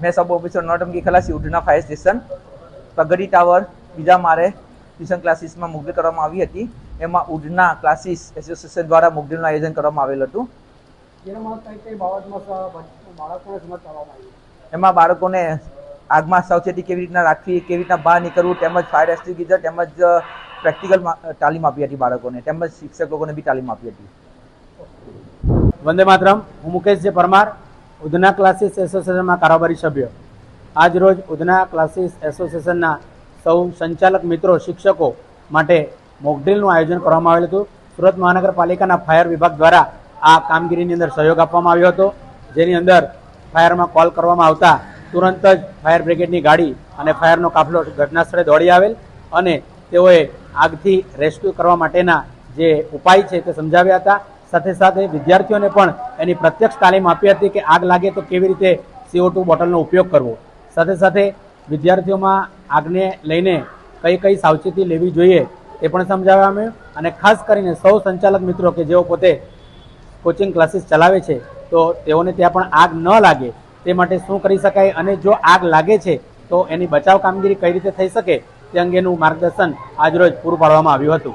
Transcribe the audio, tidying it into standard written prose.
मैं सब ऑफिसर नौटंकी खलासी उधना फायर स्टेशन पगड़ी टावर बीजा मारे ट्यूशन क्लासीस में मोकडेल करवामां आवी हती। एमां उधना क्लासीस एसोसिएशन द्वारा मोकडेलनुं आयोजन करवामां आवेल हतुं। एमां बाळकोने आगमां सावचेती केवी रीतना राखवी, केवी रीतना बहार नीकळवुं તેમજ फायर एक्सटिंग्विशर તેમજ प्रेक्टिकल तालीम आपी हती बाळकोने તેમજ शिक्षक लोकोने बी तालीम आपी हती। वंदे मातरम। हूँ मुकेश जे परमार, उधना क्लासीस एसोसिएशन में कारोबारी सभ्य। आज रोज उधना क्लासीस एसोसिएशन सौ संचालक मित्रों शिक्षकों माटे मोकड्रीलनुं आयोजन करवामां आवेल हतुं। सूरत महानगरपालिकाना फायर विभाग द्वारा आ कामगीरीनी अंदर सहयोग आपवामां आव्यो हतो, जेनी अंदर फायर में कॉल करवामां आवता तुरंत ज फायर ब्रिगेडनी गाड़ी अने फायरनो काफलो घटनास्थळे दौड़ी आवेल अने तेओए आगथी रेस्क्यू करवा माटेना जे उपाय छे ते समजाव्या हता। साथे साथे विद्यार्थीओने पण एनी प्रत्यक्ष तालीम आपी हती के आग लागे तो केवी रीते CO2 बोटलनो उपयोग करवो। साथे साथे विद्यार्थीओमां आगने लईने कई कई सावचेती लेवी जोईए ते पण समजाववामां आव्युं अने खास करीने सौ संचालक मित्रों के जेओ पोते कोचिंग क्लासीस चलावे छे तो तेओने त्यां पण आग न लागे ते माटे शुं करी शकाय अने जो आग लागे छे तो एनी बचाव कामगीरी कई रीते थई शके ते अंगेनुं मार्गदर्शन आज रोज पूरुं पाडवामां आव्युं हतुं।